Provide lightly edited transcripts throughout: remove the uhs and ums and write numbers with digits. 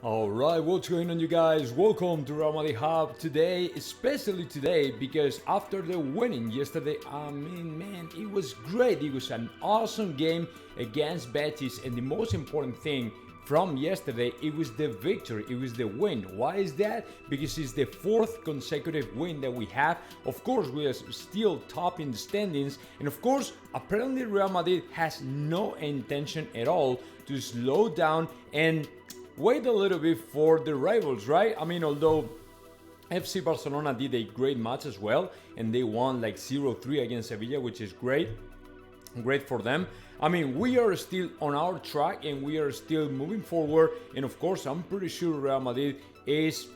Alright, what's going on, you guys? Welcome to Madrid Hub today, especially today, because after the winning yesterday, man, it was great. It was an awesome game against Betis, and the most important thing from yesterday, it was the victory, it was the win. Why is that? Because it's the fourth consecutive win that we have. Of course, we are still top in the standings, and of course, apparently Real Madrid has no intention at all to slow down and wait a little bit for the rivals, right? I mean, although FC Barcelona did a great match as well, and they won like 0-3 against Sevilla, which is great for them. I mean, we are still on our track and we are still moving forward, and of course I'm pretty sure Real Madrid is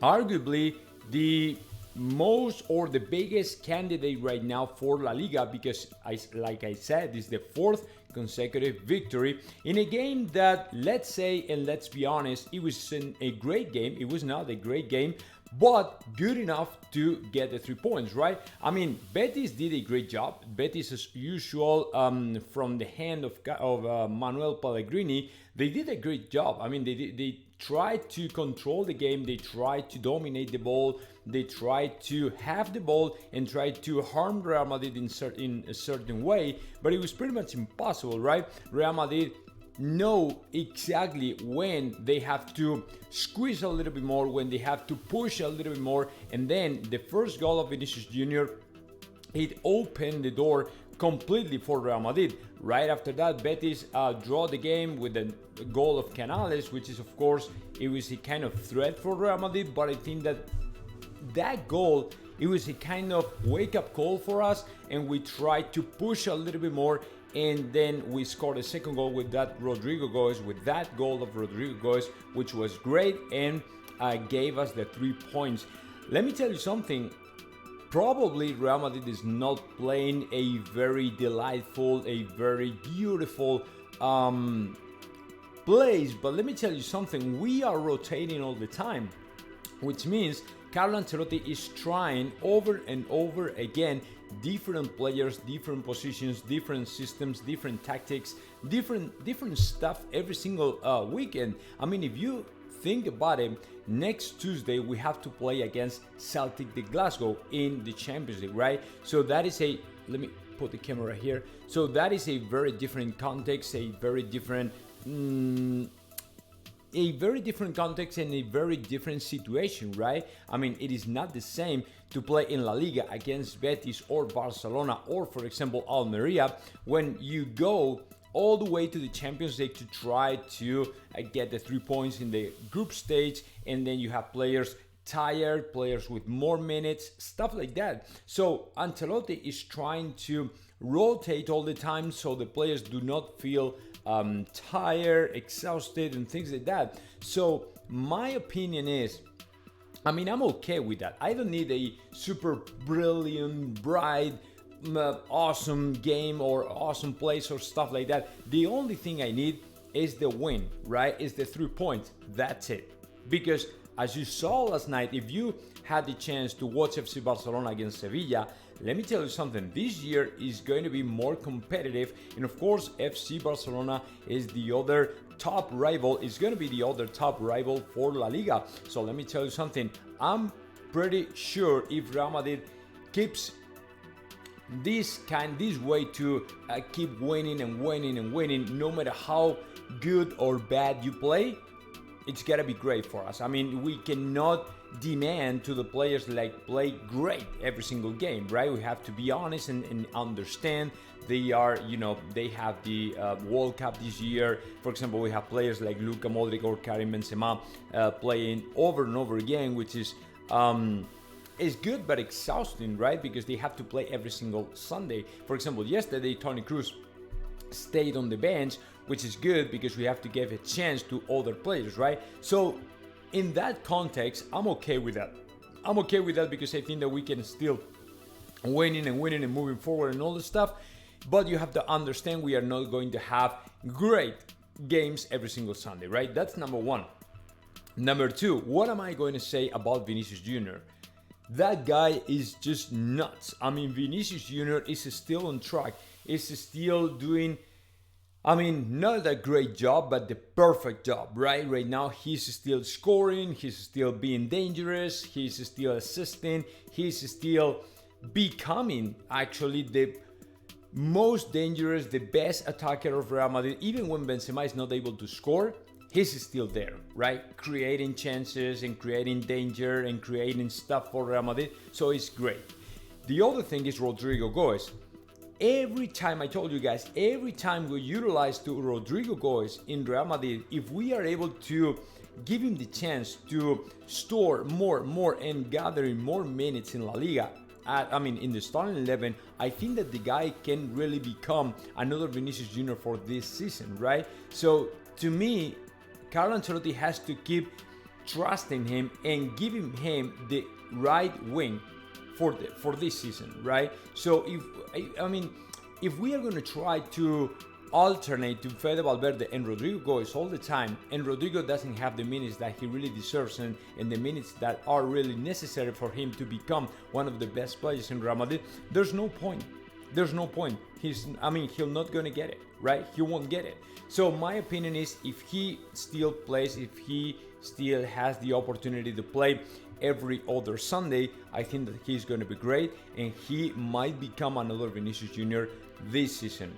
arguably the most or the biggest candidate right now for La Liga, because like I said, it's the fourth consecutive victory in a game that, let's say and let's be honest, it was a great game. It was not a great game, but good enough to get the 3 points, right? I mean, Betis did a great job. Betis, as usual, from the hand of Manuel Pellegrini, they did a great job. I mean, they tried to control the game, they tried to dominate the ball, they tried to have the ball and tried to harm Real Madrid in a certain way, but it was pretty much impossible, right? Real Madrid know exactly when they have to squeeze a little bit more, when they have to push a little bit more, and then the first goal of Vinicius Jr., it opened the door completely for Real Madrid. Right after that, Betis draw the game with the goal of Canales, which is, of course, it was a kind of threat for Real Madrid, but I think that goal, it was a kind of wake-up call for us, and we tried to push a little bit more, and then we scored a second goal with that goal of Rodrigo Goes, which was great, and gave us the 3 points. Let me tell you something. Probably Real Madrid is not playing a very delightful, a very beautiful place, but let me tell you something. We are rotating all the time, which means Carlo Ancelotti is trying over and over again different players, different positions, different systems, different tactics, different stuff every single weekend. I mean, if you think about it, next Tuesday we have to play against Celtic de Glasgow in the Champions League, right? So that is let me put the camera here. So that is a very different context, a very different context and a very different situation, right? I mean, it is not the same to play in La Liga against Betis or Barcelona or, for example, Almeria, when you go all the way to the Champions League to try to get the 3 points in the group stage, and then you have players tired, players with more minutes, stuff like that. So Ancelotti is trying to rotate all the time so the players do not feel tired, exhausted, and things like that. So my opinion is, I mean, I'm okay with that. I don't need a super brilliant, bright, awesome game or awesome place or stuff like that. The only thing I need is the win, right? Is the 3 points. That's it. Because as you saw last night, if you had the chance to watch FC Barcelona against Sevilla, let me tell you something. This year is going to be more competitive, and of course, FC Barcelona is the other top rival. It's going to be the other top rival for La Liga. So let me tell you something. I'm pretty sure if Real Madrid keeps this way to keep winning and winning and winning, no matter how good or bad you play, it's gotta be great for us. I mean, we cannot demand to the players like play great every single game, right? We have to be honest and understand they are, they have the World Cup this year. For example, we have players like Luka Modric or Karim Benzema playing over and over again, which is good but exhausting, right? Because they have to play every single Sunday. For example, yesterday Toni Kroos stayed on the bench, which is good because we have to give a chance to other players, right? So in that context, I'm okay with that. I'm okay with that because I think that we can still winning and moving forward and all this stuff. But you have to understand we are not going to have great games every single Sunday, right? That's number one. Number two, what am I going to say about Vinicius Jr.? That guy is just nuts. I mean, Vinicius Jr. is still on track. Is still doing I mean, not a great job, but the perfect job, right? Right now, he's still scoring, he's still being dangerous, he's still assisting, he's still becoming actually the most dangerous, the best attacker of Real Madrid. Even when Benzema is not able to score, he's still there, right? Creating chances and creating danger and creating stuff for Real Madrid. So it's great. The other thing is Rodrigo Goes. Every time, I told you guys, every time we utilize to Rodrigo Goes in Real Madrid, if we are able to give him the chance to store more and gathering more minutes in La Liga, in the starting 11, I think that the guy can really become another Vinicius Jr. for this season, right? So to me, Carlo Ancelotti has to keep trusting him and giving him the right wing for this season, right? So if we are going to try to alternate to Fede Valverde and Rodrigo Goes all the time, and Rodrigo doesn't have the minutes that he really deserves and the minutes that are really necessary for him to become one of the best players in Real Madrid, there's no point. There's no point. He's not going to get it, right? He won't get it. So my opinion is, if he still plays, if he still has the opportunity to play every other Sunday, I think that he's going to be great, and he might become another Vinicius Jr. this season.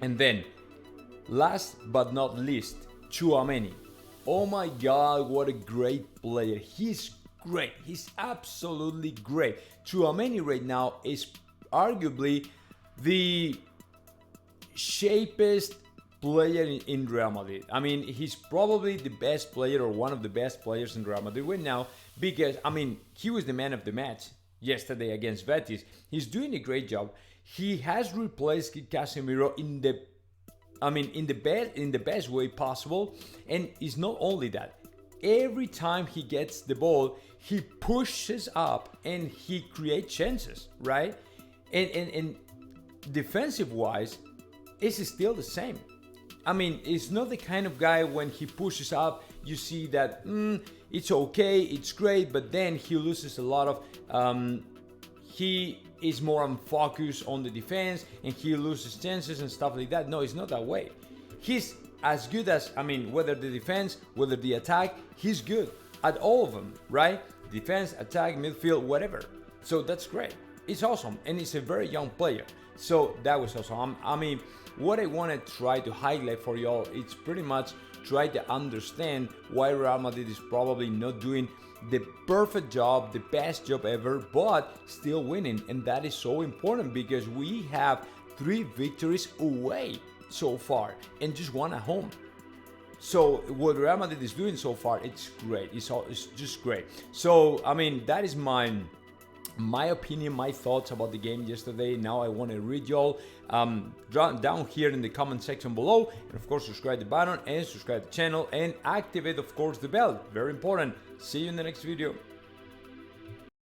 And then, last but not least, Tchouaméni. Oh my God, what a great player. He's great. He's absolutely great. Tchouaméni right now is arguably the sharpest player in Real Madrid. I mean, he's probably the best player or one of the best players in Real Madrid right now, because, he was the man of the match yesterday against Betis. He's doing a great job. He has replaced Casemiro in the best way possible, and it's not only that. Every time he gets the ball, he pushes up and he creates chances, right? And defensive wise, it's still the same. It's not the kind of guy when he pushes up, you see that it's okay, it's great, but then he loses a lot of. He is more unfocused on the defense and he loses chances and stuff like that. No, it's not that way. He's as good as, whether the defense, whether the attack, he's good at all of them, right? Defense, attack, midfield, whatever. So that's great. It's awesome, and he's a very young player. So that was awesome. What I want to try to highlight for y'all, it's pretty much try to understand why Real Madrid is probably not doing the perfect job, the best job ever, but still winning. And that is so important, because we have 3 victories away so far and just 1 at home. So what Real Madrid is doing so far, it's great. It's just great. So that is my opinion, my thoughts about the game yesterday. Now I want to read y'all down here in the comment section below, and of course subscribe the button and subscribe the channel and activate of course the bell, very important. See you in the next video.